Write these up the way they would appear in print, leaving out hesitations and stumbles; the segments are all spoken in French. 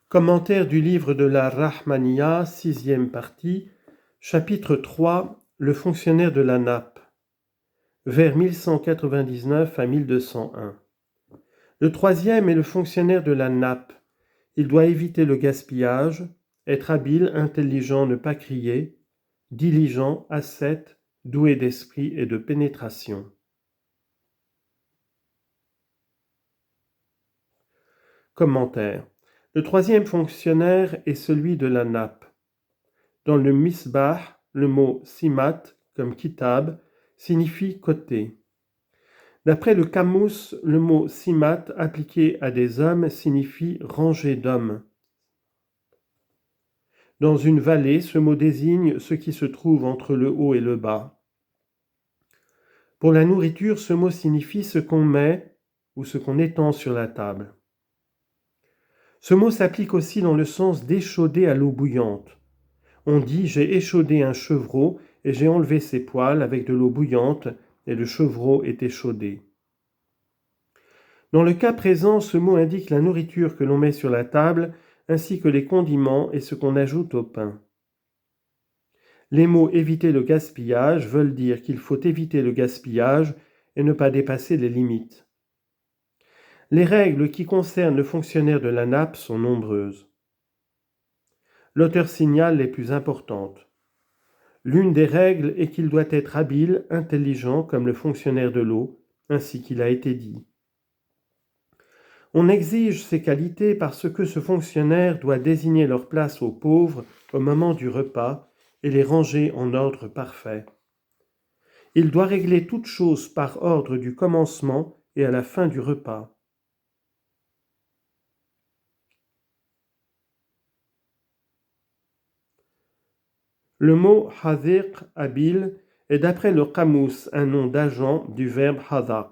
Commentaire du livre de la Rahmaniya, 6e partie, chapitre 3, le fonctionnaire de la nappe, vers 1199 à 1201. Le troisième est le fonctionnaire de la nappe. Il doit éviter le gaspillage, être habile, intelligent, ne pas crier, diligent, ascète, doué d'esprit et de pénétration. Commentaire. Le troisième fonctionnaire est celui de la nappe. Dans le misbah, le mot simat, comme kitab, signifie côté. D'après le Kamous, le mot simat appliqué à des hommes signifie rangée d'hommes. Dans une vallée, ce mot désigne ce qui se trouve entre le haut et le bas. Pour la nourriture, ce mot signifie ce qu'on met ou ce qu'on étend sur la table. Ce mot s'applique aussi dans le sens d'échauder à l'eau bouillante. On dit « j'ai échaudé un chevreau et j'ai enlevé ses poils avec de l'eau bouillante et le chevreau est échaudé ». Dans le cas présent, ce mot indique la nourriture que l'on met sur la table ainsi que les condiments et ce qu'on ajoute au pain. Les mots « éviter le gaspillage » veulent dire qu'il faut éviter le gaspillage et ne pas dépasser les limites. Les règles qui concernent le fonctionnaire de la nappe sont nombreuses. L'auteur signale les plus importantes. L'une des règles est qu'il doit être habile, intelligent comme le fonctionnaire de l'eau, ainsi qu'il a été dit. On exige ces qualités parce que ce fonctionnaire doit désigner leur place aux pauvres au moment du repas et les ranger en ordre parfait. Il doit régler toutes choses par ordre du commencement et à la fin du repas. Le mot « haziq » habile est d'après le Kamous un nom d'agent du verbe « hazaq ».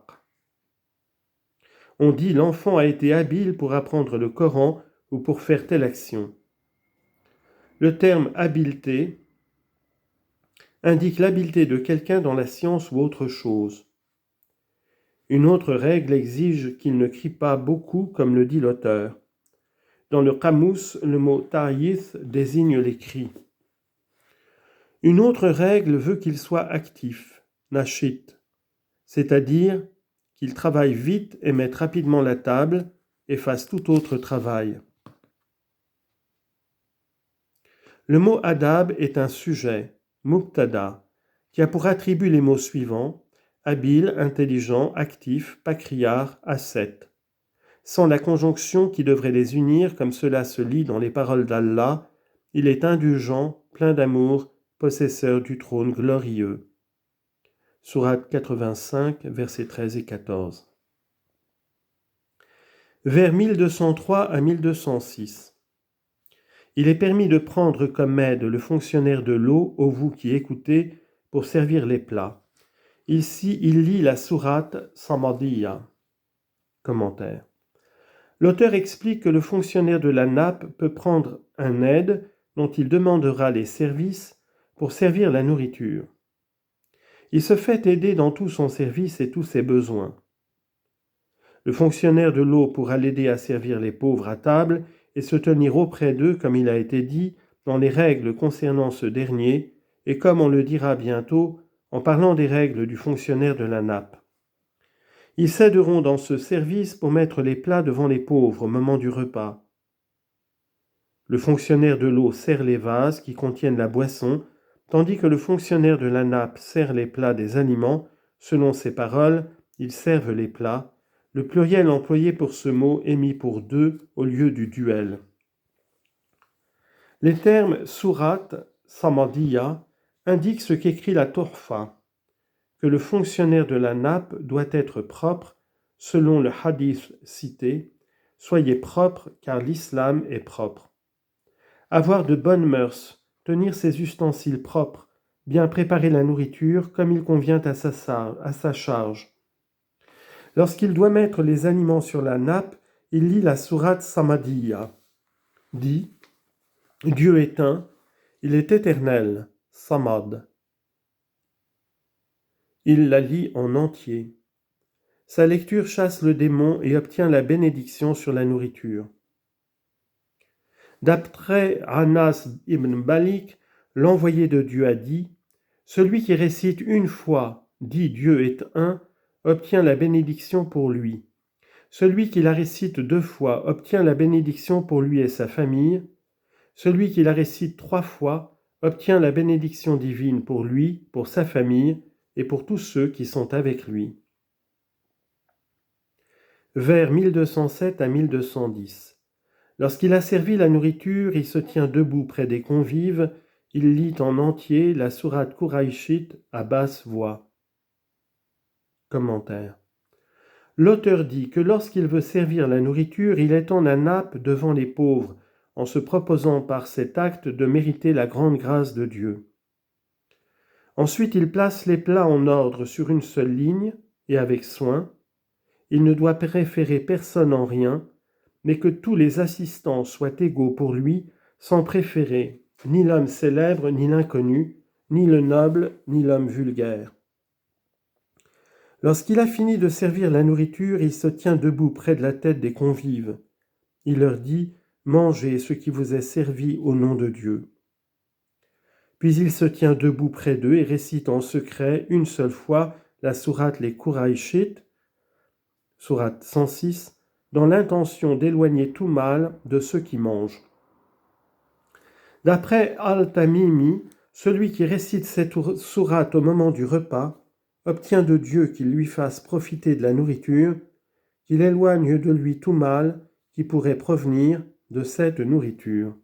On dit « l'enfant a été habile pour apprendre le Coran ou pour faire telle action ». Le terme « habileté » indique l'habileté de quelqu'un dans la science ou autre chose. Une autre règle exige qu'il ne crie pas beaucoup comme le dit l'auteur. Dans le Kamous, le mot « ta'yith » désigne les cris. Une autre règle veut qu'il soit actif, nashit, c'est-à-dire qu'il travaille vite et mette rapidement la table et fasse tout autre travail. Le mot adab est un sujet, mubtada, qui a pour attribut les mots suivants, habile, intelligent, actif, pas criard, ascète, sans la conjonction qui devrait les unir comme cela se lit dans les paroles d'Allah, il est indulgent, plein d'amour, possesseur du trône glorieux. Sourate 85, versets 13 et 14. Vers 1203 à 1206. Il est permis de prendre comme aide le fonctionnaire de l'eau, ô vous qui écoutez, pour servir les plats. Ici, il lit la sourate Samadiyya. Commentaire. L'auteur explique que le fonctionnaire de la nappe peut prendre un aide dont il demandera les services pour servir la nourriture. Il se fait aider dans tout son service et tous ses besoins. Le fonctionnaire de l'eau pourra l'aider à servir les pauvres à table et se tenir auprès d'eux comme il a été dit dans les règles concernant ce dernier et comme on le dira bientôt en parlant des règles du fonctionnaire de la nappe. Ils s'aideront dans ce service pour mettre les plats devant les pauvres au moment du repas. Le fonctionnaire de l'eau sert les vases qui contiennent la boisson, tandis que le fonctionnaire de la nappe sert les plats des aliments. Selon ses paroles, ils servent les plats. Le pluriel employé pour ce mot est mis pour deux au lieu du duel. Les termes sourate, samadiyya indiquent ce qu'écrit la Tuhfa, que le fonctionnaire de la nappe doit être propre, selon le hadith cité, « Soyez propre car l'islam est propre ». Avoir de bonnes mœurs, tenir ses ustensiles propres, bien préparer la nourriture comme il convient à sa charge. Lorsqu'il doit mettre les aliments sur la nappe, il lit la sourate Samadiyya. Dit « Dieu est un, il est éternel, Samad ». Il la lit en entier. Sa lecture chasse le démon et obtient la bénédiction sur la nourriture. D'après Anas ibn Malik, l'envoyé de Dieu a dit: celui qui récite une fois, dit Dieu est un, obtient la bénédiction pour lui. Celui qui la récite 2 fois obtient la bénédiction pour lui et sa famille. Celui qui la récite 3 fois obtient la bénédiction divine pour lui, pour sa famille et pour tous ceux qui sont avec lui. Vers 1207 à 1210. Lorsqu'il a servi la nourriture, il se tient debout près des convives, il lit en entier la sourate Quraïshite à basse voix. Commentaire. L'auteur dit que lorsqu'il veut servir la nourriture, il étend la nappe devant les pauvres, en se proposant par cet acte de mériter la grande grâce de Dieu. Ensuite, il place les plats en ordre sur une seule ligne et avec soin. Il ne doit préférer personne en rien, mais que tous les assistants soient égaux pour lui, sans préférer ni l'homme célèbre ni l'inconnu, ni le noble ni l'homme vulgaire. Lorsqu'il a fini de servir la nourriture, il se tient debout près de la tête des convives. Il leur dit: mangez ce qui vous est servi au nom de Dieu. Puis il se tient debout près d'eux et récite en secret une seule fois la sourate les Quraïshit, sourate 106, dans l'intention d'éloigner tout mal de ceux qui mangent. D'après Al-Tamimi, celui qui récite cette sourate au moment du repas obtient de Dieu qu'il lui fasse profiter de la nourriture, qu'il éloigne de lui tout mal qui pourrait provenir de cette nourriture.